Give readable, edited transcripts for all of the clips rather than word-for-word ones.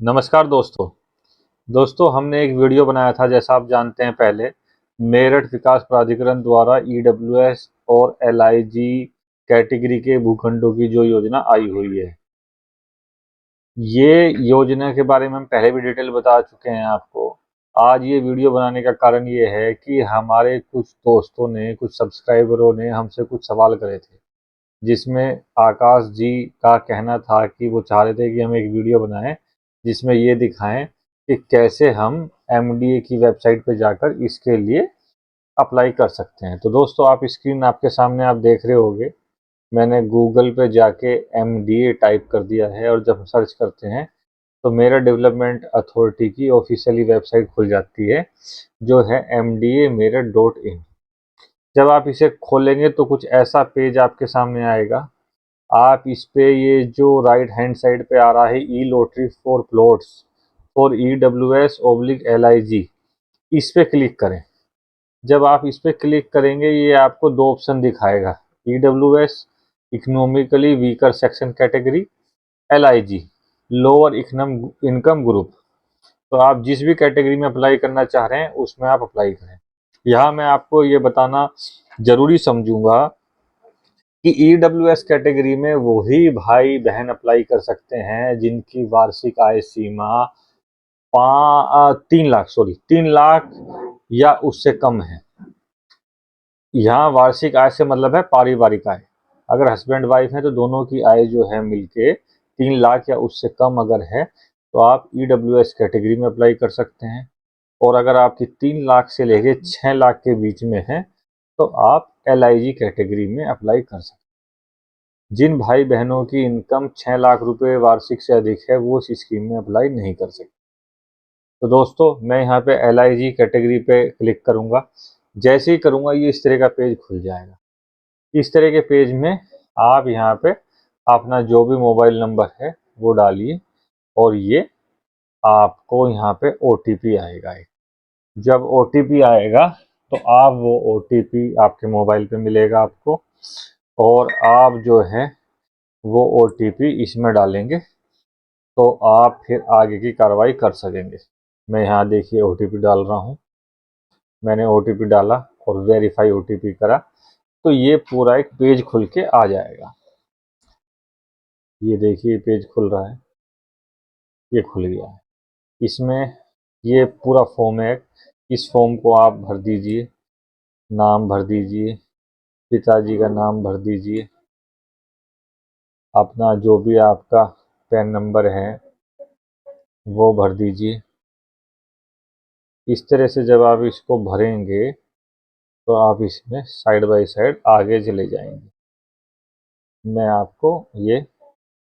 नमस्कार दोस्तों हमने एक वीडियो बनाया था, जैसा आप जानते हैं। पहले मेरठ विकास प्राधिकरण द्वारा ईडब्ल्यूएस और एलआईजी कैटेगरी के भूखंडों की जो योजना आई हुई है, ये योजना के बारे में हम पहले भी डिटेल बता चुके हैं आपको। आज ये वीडियो बनाने का कारण ये है कि हमारे कुछ दोस्तों ने, कुछ सब्सक्राइबरों ने हमसे कुछ सवाल करे थे, जिसमें आकाश जी का कहना था कि वो चाह रहे थे कि हम एक वीडियो बनाएं जिसमें ये दिखाएं कि कैसे हम एमडीए की वेबसाइट पे जाकर इसके लिए अप्लाई कर सकते हैं। तो दोस्तों, आप स्क्रीन आपके सामने आप देख रहे होंगे, मैंने गूगल पे जाके एमडीए टाइप कर दिया है और जब हम सर्च करते हैं तो मेरठ डेवलपमेंट अथॉरिटी की ऑफिशियली वेबसाइट खुल जाती है, जो है mda-meerut.in। जब आप इसे खोलेंगे तो कुछ ऐसा पेज आपके सामने आएगा। आप इस पे ये जो राइट हैंड साइड पे आ रहा है e lottery for plots for EWS/LIG, इस पे क्लिक करें। जब आप इस पे क्लिक करेंगे, ये आपको दो ऑप्शन दिखाएगा, EWS economically weaker section category, LIG lower income group. तो आप जिस भी कैटेगरी में अप्लाई करना चाह रहे हैं उसमें आप अप्लाई करें। यहाँ मैं आपको ये बताना जरूरी समझूंगा कि EWS कैटेगरी में वही भाई बहन अप्लाई कर सकते हैं जिनकी वार्षिक आय सीमा 3 लाख या उससे कम है। यहाँ वार्षिक आय से मतलब है पारिवारिक आय। अगर हस्बैंड वाइफ है तो दोनों की आय जो है मिलके 3 लाख या उससे कम अगर है तो आप EWS कैटेगरी में अप्लाई कर सकते हैं। और अगर आपकी 3 लाख से लेके 6 लाख के बीच में है तो आप LIG कैटेगरी में अप्लाई कर सकते हैं। जिन भाई बहनों की इनकम 6 लाख रुपए वार्षिक से अधिक है वो इस स्कीम में अप्लाई नहीं कर सकते। तो दोस्तों, मैं यहाँ पे LIG कैटेगरी पे क्लिक करूँगा। जैसे ही करूँगा ये इस तरह का पेज खुल जाएगा। इस तरह के पेज में आप यहाँ पे अपना जो भी मोबाइल नंबर है वो डालिए और ये आपको यहाँ पे OTP आएगा। जब OTP आएगा तो आप वो OTP आपके मोबाइल पे मिलेगा आपको, और आप जो है वो OTP इसमें डालेंगे तो आप फिर आगे की कार्रवाई कर सकेंगे। मैं यहाँ देखिए OTP डाल रहा हूँ। मैंने OTP डाला और वेरीफाई OTP करा तो ये पूरा एक पेज खुल के आ जाएगा। ये देखिए पेज खुल रहा है, ये खुल गया है। इसमें ये पूरा फॉर्म है। इस फॉर्म को आप भर दीजिए, नाम भर दीजिए, पिताजी का नाम भर दीजिए, अपना जो भी आपका पैन नंबर है वो भर दीजिए। इस तरह से जब आप इसको भरेंगे तो आप इसमें साइड बाय साइड आगे चले जाएंगे। मैं आपको ये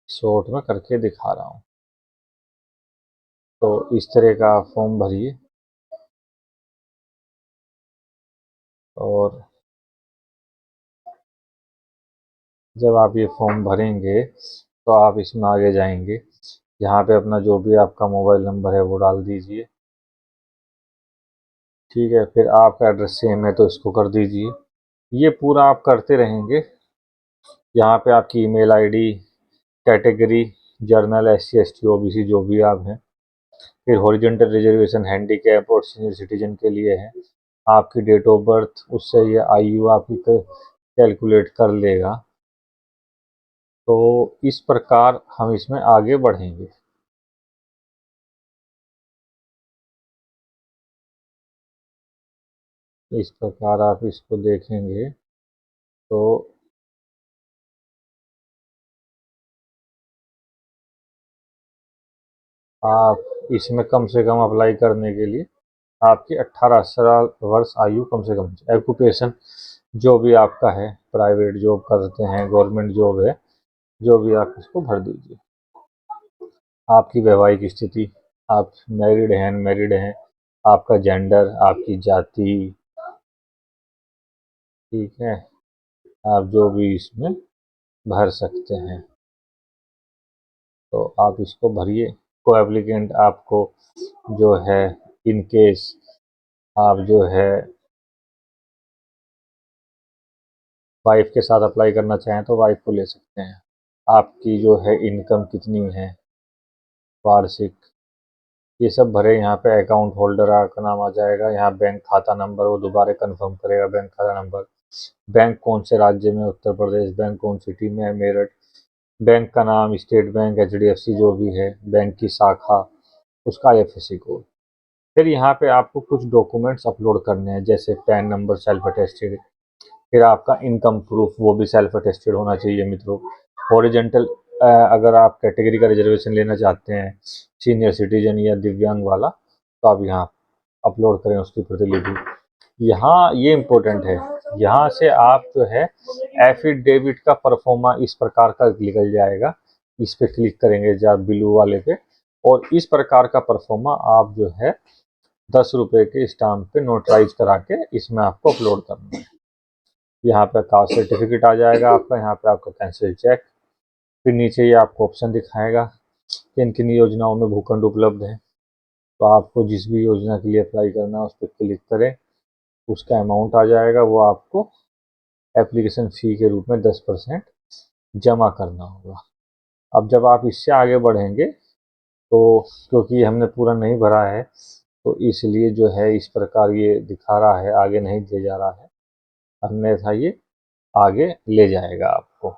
शॉर्ट में करके दिखा रहा हूँ। तो इस तरह का आप फॉर्म भरिए और जब आप ये फॉर्म भरेंगे तो आप इसमें आगे जाएंगे। यहाँ पे अपना जो भी आपका मोबाइल नंबर है वो डाल दीजिए। ठीक है, फिर आपका एड्रेस सेम है तो इसको कर दीजिए। ये पूरा आप करते रहेंगे। यहाँ पे आपकी email ID, category general, SC ST OBC जो भी आप हैं, फिर हॉरिजॉन्टल रिजर्वेशन, हैंडीकैप और सीनियर सिटीजन के लिए है, आपकी डेट ऑफ बर्थ, उससे ये आयु आपकी कैलकुलेट कर लेगा। तो इस प्रकार हम इसमें आगे बढ़ेंगे। इस प्रकार आप इसको देखेंगे तो आप इसमें कम से कम अप्लाई करने के लिए आपकी 18 वर्ष आयु कम से कम। ऑक्यूपेशन जो भी आपका है, प्राइवेट जॉब करते हैं, गवर्नमेंट जॉब है, जो भी आप इसको भर दीजिए। आपकी वैवाहिक स्थिति, आप मैरिड हैं, अनमैरिड हैं, आपका जेंडर, आपकी जाति, ठीक है, आप जो भी इसमें भर सकते हैं तो आप इसको भरिए। को एप्लीकेंट आपको जो है, इन केस आप जो है वाइफ के साथ अप्लाई करना चाहें तो वाइफ को ले सकते हैं। आपकी जो है इनकम कितनी है वार्षिक, ये सब भरे। यहाँ पे अकाउंट होल्डर का नाम आ जाएगा, यहाँ बैंक खाता नंबर वो दोबारा कंफर्म करेगा, बैंक खाता नंबर, बैंक कौन से राज्य में, उत्तर प्रदेश, बैंक कौन सिटी में है, मेरठ, बैंक का नाम, स्टेट बैंक, HDFC जो भी है, बैंक की शाखा, उसका IFSC कोड। फिर यहाँ पे आपको कुछ डॉक्यूमेंट्स अपलोड करने हैं, जैसे पैन नंबर सेल्फ अटेस्टेड, फिर आपका इनकम प्रूफ वो भी सेल्फ अटेस्टेड होना चाहिए मित्रों। हॉरिजेंटल अगर आप कैटेगरी का रिजर्वेशन लेना चाहते हैं, सीनियर सिटीजन या दिव्यांग वाला, तो आप यहाँ अपलोड करें उसकी प्रतिलिपि। यहाँ ये इम्पोर्टेंट है, यहाँ से आप जो है एफिडेविट का परफॉर्मा इस प्रकार का निकल जाएगा, इस पे क्लिक करेंगे जब ब्लू वाले पे, और इस प्रकार का परफॉर्मा आप जो है 10 रुपये के स्टाम्प पे नोटराइज करा के इसमें आपको अपलोड करना है। यहाँ पे कास्ट सर्टिफिकेट आ जाएगा आपका, यहाँ पे आपका कैंसिल चेक, फिर नीचे ये आपको ऑप्शन दिखाएगा किन किन योजनाओं में भूखंड उपलब्ध है। तो आपको जिस भी योजना के लिए अप्लाई करना है उस पर क्लिक करें, उसका अमाउंट आ जाएगा, वो आपको एप्लीकेशन फ़ी के रूप में 10% जमा करना होगा। अब जब आप इससे आगे बढ़ेंगे तो क्योंकि हमने पूरा नहीं भरा है तो इसलिए जो है इस प्रकार ये दिखा रहा है, आगे नहीं ले जा रहा है, अन्यथा ये आगे ले जाएगा आपको।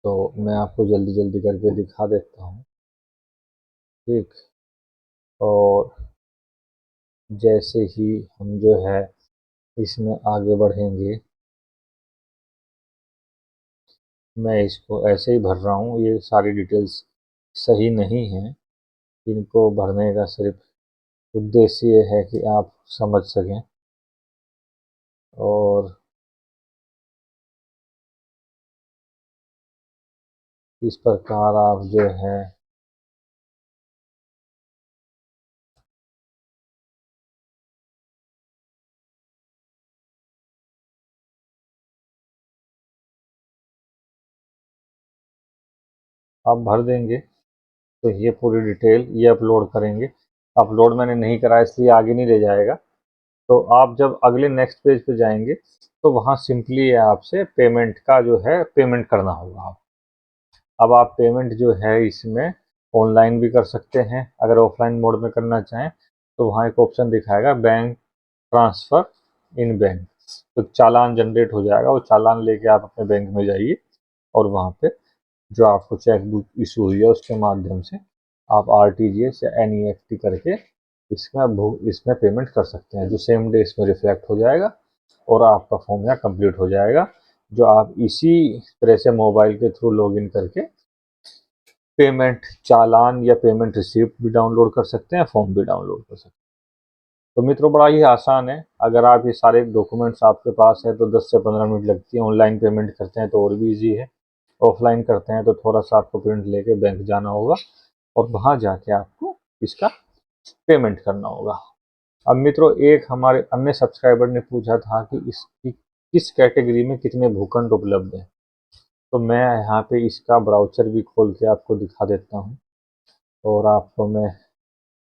तो मैं आपको जल्दी जल्दी करके दिखा देता हूँ, ठीक। और जैसे ही हम जो है इसमें आगे बढ़ेंगे, मैं इसको ऐसे ही भर रहा हूँ, ये सारी डिटेल्स सही नहीं है, इनको भरने का सिर्फ उद्देश्य ये है कि आप समझ सकें। और इस प्रकार आप जो है आप भर देंगे तो ये पूरी डिटेल ये अपलोड करेंगे। अपलोड मैंने नहीं करा इसलिए आगे नहीं ले जाएगा। तो आप जब अगले नेक्स्ट पेज पे जाएंगे तो वहाँ सिंपली आपसे पेमेंट का जो है पेमेंट करना होगा आप। अब आप पेमेंट जो है इसमें ऑनलाइन भी कर सकते हैं, अगर ऑफलाइन मोड में करना चाहें तो वहाँ एक ऑप्शन दिखाएगा बैंक ट्रांसफ़र इन बैंक, तो चालान जनरेट हो जाएगा, वो चालान लेके आप अपने बैंक में जाइए और वहाँ पे जो आपको चेक बुक इशू हुई है उसके माध्यम से आप RTGS या NEFT करके इसमें पेमेंट कर सकते हैं, जो सेम डे इसमें रिफ्लेक्ट हो जाएगा और आपका फॉर्म यहाँ कंप्लीट हो जाएगा, जो आप इसी तरह से मोबाइल के थ्रू लॉगिन करके पेमेंट चालान या पेमेंट रिसिप्ट भी डाउनलोड कर सकते हैं, फॉर्म भी डाउनलोड कर सकते हैं। तो मित्रों बड़ा ही आसान है, अगर आप ये सारे डॉक्यूमेंट्स आपके पास है तो 10 से 15 मिनट लगती है। ऑनलाइन पेमेंट करते हैं तो और भी ईजी है, ऑफलाइन करते हैं तो थोड़ा सा आपको प्रिंट लेके बैंक जाना होगा और वहाँ जाके आपको इसका पेमेंट करना होगा। अब मित्रों एक हमारे अन्य सब्सक्राइबर ने पूछा था कि इसकी किस कैटेगरी में कितने भूखंड उपलब्ध हैं, तो मैं यहाँ पे इसका ब्राउचर भी खोल के आपको दिखा देता हूँ और आपको मैं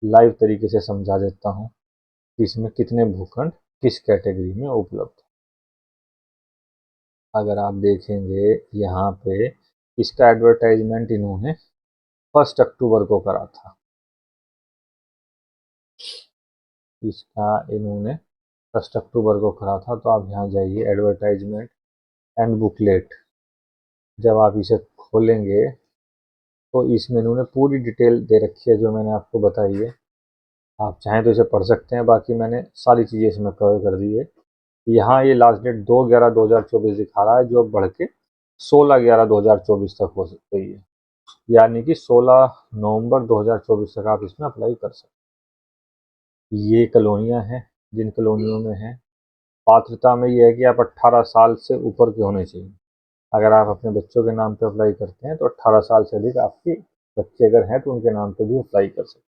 लाइव तरीके से समझा देता हूँ कि इसमें कितने भूखंड किस कैटेगरी में उपलब्ध। अगर आप देखेंगे यहाँ पे इसका एडवर्टाइजमेंट इन्होंने 1 अक्टूबर को करा था, इसका इन्होंने 1 अक्टूबर को करा था। तो आप यहाँ जाइए एडवर्टाइजमेंट एंड बुकलेट, जब आप इसे खोलेंगे तो इसमें इन्होंने पूरी डिटेल दे रखी है जो मैंने आपको बताई है। आप चाहें तो इसे पढ़ सकते हैं, बाकी मैंने सारी चीज़ें इसमें कवर कर दी है। यहाँ ये लास्ट डेट 2/11/2024 दिखा रहा है, जो अब बढ़ के 16/11/2024 तक हो गई है, यानी कि 16 नवंबर 2024 तक आप इसमें अप्लाई कर सकते हैं। ये कॉलोनियाँ हैं जिन कॉलोनियों में हैं, पात्रता में ये है कि आप 18 साल से ऊपर के होने चाहिए। अगर आप अपने बच्चों के नाम पे अप्लाई करते हैं तो 18 साल से अधिक आपके बच्चे अगर हैं तो उनके नाम पे भी अप्लाई कर सकते हैं।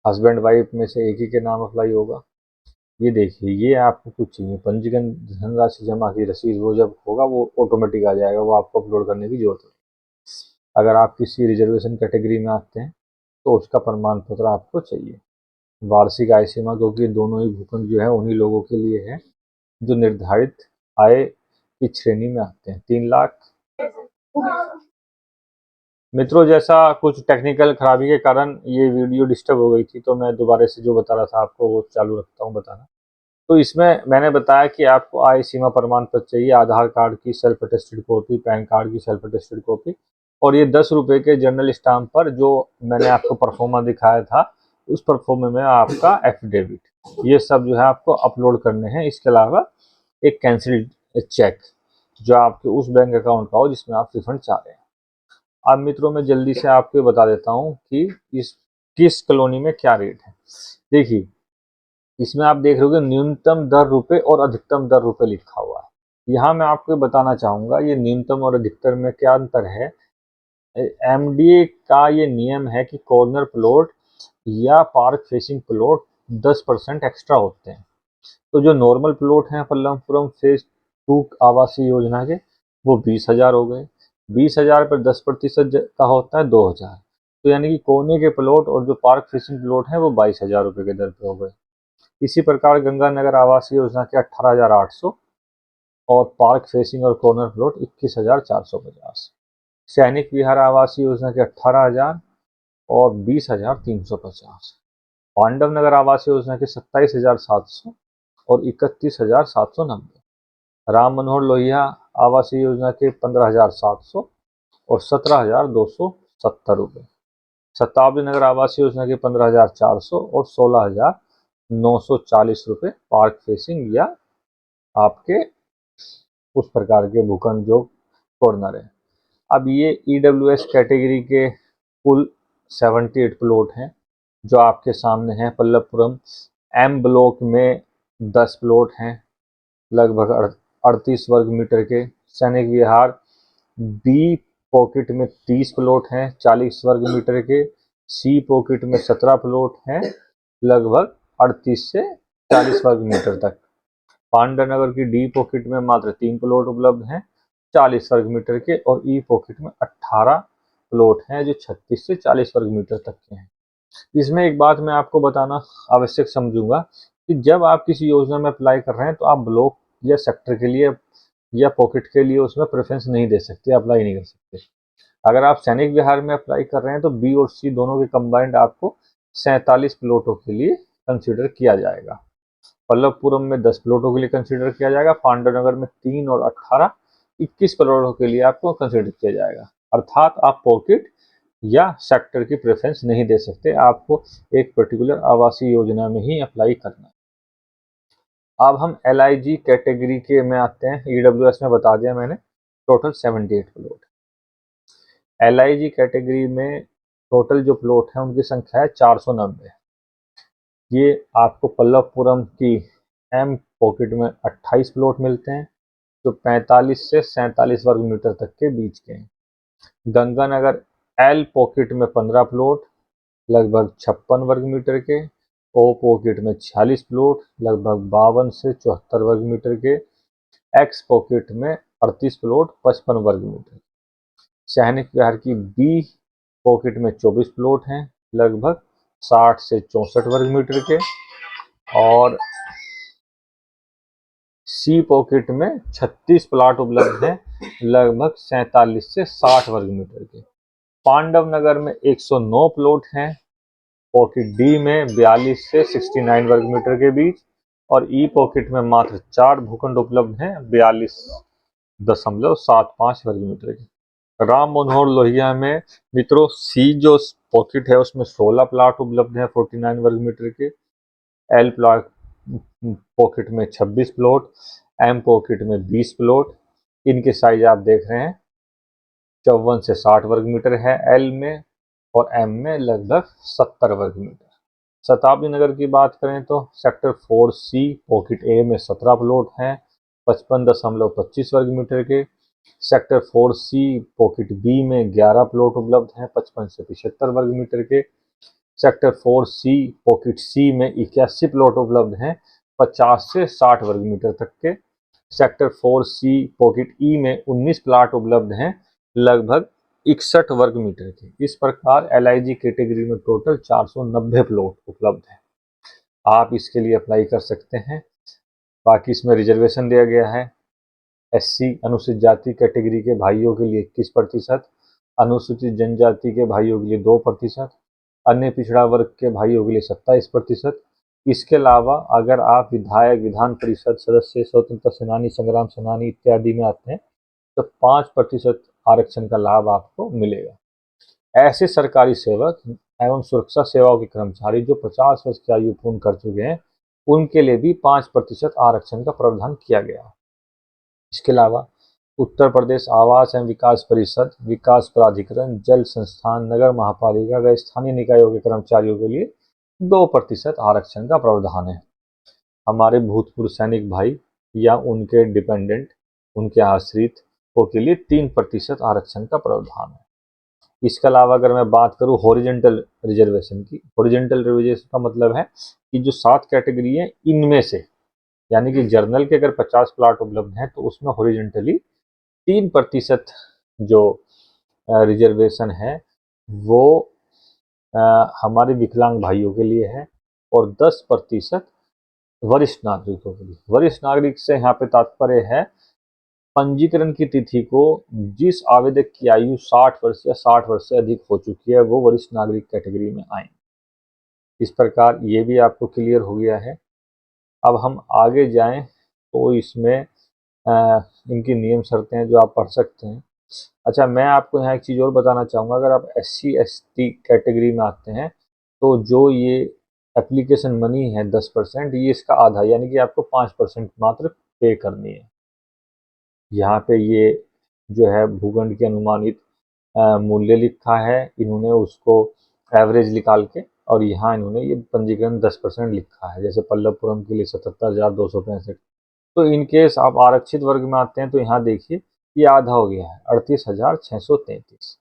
हस्बैंड वाइफ में से एक ही के नाम अप्लाई होगा। ये देखिए ये आपको कुछ चाहिए, पंजीकरण धनराशि जमा की रसीद, वो जब होगा वो ऑटोमेटिक आ जाएगा, वो आपको अपलोड करने की जरूरत नहीं। अगर आप किसी रिजर्वेशन कैटेगरी में आते हैं तो उसका प्रमाण पत्र आपको चाहिए। वार्षिक आय सीमा, क्योंकि दोनों ही भूखंड जो है उन्हीं लोगों के लिए है जो निर्धारित आय की श्रेणी में आते हैं। 3 लाख मित्रों, जैसा कुछ टेक्निकल खराबी के कारण ये वीडियो डिस्टर्ब हो गई थी, तो मैं दोबारा से जो बता रहा था आपको वो चालू रखता हूँ बताना। तो इसमें मैंने बताया कि आपको आय सीमा प्रमाण पत्र चाहिए, आधार कार्ड की self attested copy, pan card की सेल्फ अटेस्टेड कॉपी, और ये 10 रुपये के जनरल स्टाम्प पर जो मैंने आपको परफॉर्मा दिखाया था, उस परफॉर्मे में आपका एफिडेविट, ये सब जो है आपको अपलोड करने हैं। इसके अलावा एक कैंसिल्ड चेक जो आपके उस बैंक अकाउंट का हो जिसमें आप रिफंड चाह रहे हैं। अब मित्रों, मैं जल्दी से आपको बता देता हूँ कि इस किस कॉलोनी में क्या रेट है। देखिए, इसमें आप देख रहे हो न्यूनतम दर रुपए और अधिकतम दर रुपए लिखा हुआ है। यहाँ मैं आपको बताना चाहूँगा ये न्यूनतम और अधिकतम में क्या अंतर है। एमडीए का ये नियम है कि कॉर्नर प्लॉट या पार्क फेसिंग प्लॉट 10% एक्स्ट्रा होते हैं। तो जो नॉर्मल प्लॉट हैं पल्लवपुरम फेज 2 आवासीय योजना के, वो 20,000 हो गए। 20,000 पर 10% का होता है 2,000। तो यानी कि कोने के प्लॉट और जो पार्क फेसिंग प्लॉट हैं वो 22,000 रुपये के दर पे हो गए। इसी प्रकार गंगानगर आवासीय योजना के 18,800 और पार्क फेसिंग और कॉर्नर प्लॉट 21,450। सैनिक विहार आवासीय योजना के 18,000 और 20,350। पांडव नगर आवासीय योजना के 27,700 और 31,790। राम मनोहर लोहिया आवासीय योजना के 15,700 और 17,270 रुपये। शताब्दी नगर आवासीय योजना के 15,400 और 16,940 रुपये पार्क फेसिंग या आपके उस प्रकार के भूखंड जो कॉर्नर है। अब ये EWS कैटेगरी के कुल 78 प्लॉट हैं जो आपके सामने हैं। पल्लवपुरम M ब्लॉक में 10 प्लॉट हैं लगभग 38 वर्ग मीटर के। सैनिक विहार B पॉकेट में 30 प्लॉट हैं 40 वर्ग मीटर के। C पॉकेट में 17 प्लॉट हैं लगभग 38 से 40 वर्ग मीटर तक। पांडवनगर की D पॉकेट में मात्र 3 प्लॉट उपलब्ध हैं 40 वर्ग मीटर के, और E पॉकेट में 18 प्लॉट हैं जो 36 से 40 वर्ग मीटर तक के हैं। इसमें एक बात मैं आपको बताना आवश्यक समझूंगा कि जब आप किसी योजना में अप्लाई कर रहे हैं तो आप ब्लॉक या सेक्टर के लिए या पॉकेट के लिए उसमें प्रेफरेंस नहीं दे सकते, अप्लाई नहीं कर सकते। अगर आप सैनिक विहार में अप्लाई कर रहे हैं तो B और C दोनों के कंबाइंड आपको 47 प्लॉटों के लिए कंसिडर किया जाएगा। पल्लवपुरम में 10 प्लॉटों के लिए कंसिडर किया जाएगा। पांडवनगर में 3 और 18 21 प्लॉटों के लिए आपको कंसिडर किया जाएगा। अर्थात आप पॉकेट या सेक्टर की प्रेफरेंस नहीं दे सकते, आपको एक पर्टिकुलर आवासीय योजना में ही अप्लाई करना है। अब हम LIG कैटेगरी के में आते हैं। EWS में बता दिया मैंने, टोटल 78 प्लॉट। LIG कैटेगरी में टोटल जो प्लॉट है उनकी संख्या है 490। ये आपको पल्लवपुरम की M पॉकेट में 28 प्लॉट मिलते हैं जो 45 से 47 वर्ग मीटर तक के बीच के हैं। गंगानगर L पॉकेट में 15 प्लॉट लगभग 56 वर्ग मीटर के। O पॉकेट में 46 प्लॉट लगभग 52 से 74 वर्ग मीटर के। X पॉकेट में 38 प्लॉट 55 वर्ग मीटर। सैनिक विहार की B पॉकेट में 24 प्लॉट हैं लगभग 60 से 64 वर्ग मीटर के, और C पॉकेट में 36 प्लॉट उपलब्ध हैं लगभग 47 से 60 वर्ग मीटर के। पांडव नगर में 109 प्लॉट हैं पॉकेट D में 42 से 69 वर्ग मीटर के बीच, और E पॉकेट में मात्र 4 भूखंड उपलब्ध हैं 42.75 वर्ग मीटर के। राम मनोहर लोहिया में मित्रों C जो पॉकेट है उसमें 16 प्लॉट उपलब्ध हैं 49 वर्ग मीटर के। L प्लॉट पॉकेट में 26 प्लॉट, M पॉकेट में 20 प्लॉट। इनके साइज आप देख रहे हैं 54 से 60 वर्ग मीटर है L में, और M में लगभग 70 वर्ग मीटर। शताब्दी नगर की बात करें तो सेक्टर 4C पॉकेट A में 17 प्लॉट हैं 55.25 वर्ग मीटर के। सेक्टर 4C पॉकेट B में 11 प्लॉट उपलब्ध हैं 55 से 75 वर्ग मीटर के। सेक्टर 4C पॉकेट C में 81 प्लॉट उपलब्ध हैं 50 से 60 वर्ग मीटर तक के। सेक्टर 4C पॉकेट E में 19 प्लॉट उपलब्ध हैं लगभग 61 वर्ग मीटर के। इस प्रकार LIG कैटेगरी में टोटल 490 प्लॉट उपलब्ध हैं। आप इसके लिए अप्लाई कर सकते हैं। बाकी इसमें रिजर्वेशन दिया गया है। SC अनुसूचित जाति कैटेगरी के भाइयों के लिए 21%, अनुसूचित जनजाति के भाइयों के लिए 2%, अन्य पिछड़ा वर्ग के भाइयों के लिए 27%। इसके अलावा अगर आप विधायक, विधान परिषद सदस्य, स्वतंत्रता सेनानी, संग्राम सेनानी इत्यादि में आते हैं तो 5% आरक्षण का लाभ आपको मिलेगा। ऐसे सरकारी सेवक एवं सुरक्षा सेवाओं के कर्मचारी जो 50 वर्ष की आयु पूर्ण कर चुके हैं, उनके लिए भी 5% आरक्षण का प्रावधान किया गया। इसके अलावा उत्तर प्रदेश आवास एवं विकास परिषद, विकास प्राधिकरण, जल संस्थान, नगर महापालिका व स्थानीय निकायों के कर्मचारियों के लिए 2% आरक्षण का प्रावधान है। हमारे भूतपूर्व सैनिक भाई या उनके डिपेंडेंट, उनके आश्रित के लिए 3% आरक्षण का प्रावधान है। इसके अलावा अगर मैं बात करूं हॉरिजेंटल रिजर्वेशन की, हॉरिजेंटल रिजर्वेशन का मतलब है कि जो 7 कैटेगरी है इनमें से, यानी कि जर्नल के अगर 50 प्लाट उपलब्ध हैं तो उसमें हॉरिजेंटली 3% जो रिजर्वेशन है वो हमारे विकलांग भाइयों के लिए है और 10% वरिष्ठ नागरिकों के लिए। वरिष्ठ नागरिक से यहाँ पे तात्पर्य है पंजीकरण की तिथि को जिस आवेदक की आयु 60 वर्ष या 60 वर्ष से अधिक हो चुकी है वो वरिष्ठ नागरिक कैटेगरी में आए। इस प्रकार ये भी आपको क्लियर हो गया है। अब हम आगे जाएं तो इसमें इनकी नियम शर्तें हैं जो आप पढ़ सकते हैं। अच्छा, मैं आपको यहाँ एक चीज़ और बताना चाहूँगा, अगर आप SC ST कैटेगरी में आते हैं तो जो ये एप्लीकेशन मनी है 10%, ये इसका आधा यानी कि आपको 5% मात्र पे करनी है। यहाँ पे ये जो है भूखंड की अनुमानित मूल्य लिखा है, इन्होंने उसको एवरेज निकाल के, और यहाँ इन्होंने ये पंजीकरण 10% लिखा है। जैसे पल्लवपुरम के लिए 77,265। तो इनकेस आप आरक्षित वर्ग में आते हैं तो यहाँ देखिए ये आधा हो गया है 38,633।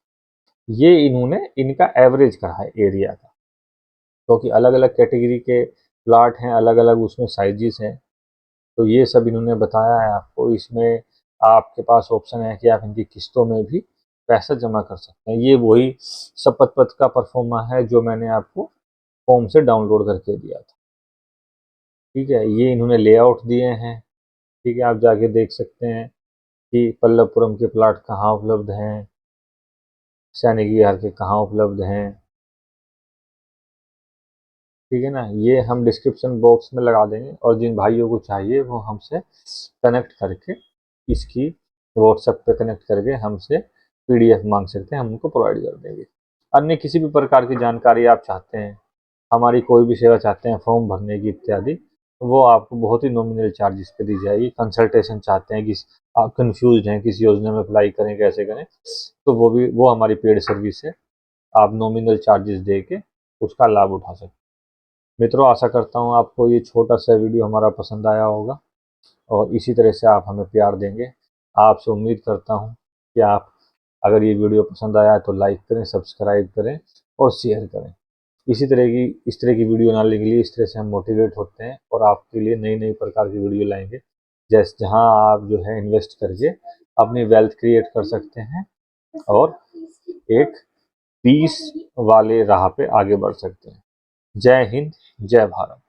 ये इन्होंने इनका एवरेज कहा है एरिया का, क्योंकि अलग अलग कैटेगरी के प्लाट हैं, अलग अलग उसमें साइजेस हैं, तो ये सब इन्होंने बताया है आपको। इसमें आपके पास ऑप्शन है कि आप इनकी किस्तों में भी पैसा जमा कर सकते हैं। ये वही शपथ पत्र का परफॉर्मा है जो मैंने आपको फॉर्म से डाउनलोड करके दिया था। ठीक है, ये इन्होंने लेआउट दिए हैं। ठीक है, आप जाके देख सकते हैं कि पल्लवपुरम के प्लाट कहाँ उपलब्ध हैं, सैनिक विहार के कहाँ उपलब्ध हैं। ठीक है ना, ये हम डिस्क्रिप्शन बॉक्स में लगा देंगे, और जिन भाइयों को चाहिए वो हमसे कनेक्ट करके, इसकी व्हाट्सएप पे कनेक्ट करके हमसे PDF मांग सकते हैं, हम उनको प्रोवाइड कर देंगे। अन्य किसी भी प्रकार की जानकारी आप चाहते हैं, हमारी कोई भी सेवा चाहते हैं फॉर्म भरने की इत्यादि, वो आपको बहुत ही नॉमिनल चार्जेस पे दी जाएगी। कंसल्टेशन चाहते हैं कि आप कंफ्यूज हैं किस योजना में अप्लाई करें, कैसे करें, तो वो हमारी पेड सर्विस है। आप नॉमिनल चार्जेस दे के उसका लाभ उठा सकते हैं। मित्रों, आशा करता हूँ आपको ये छोटा सा वीडियो हमारा पसंद आया होगा और इसी तरह से आप हमें प्यार देंगे। आपसे उम्मीद करता हूँ कि आप, अगर ये वीडियो पसंद आया तो लाइक करें, सब्सक्राइब करें और शेयर करें। इस तरह की वीडियो डालने के लिए इस तरह से हम मोटिवेट होते हैं और आपके लिए नई नई प्रकार की वीडियो लाएंगे, जैसे जहाँ आप जो है इन्वेस्ट करके अपनी वेल्थ क्रिएट कर सकते हैं और एक पीस वाले राह पे आगे बढ़ सकते हैं। जय हिंद, जय भारत।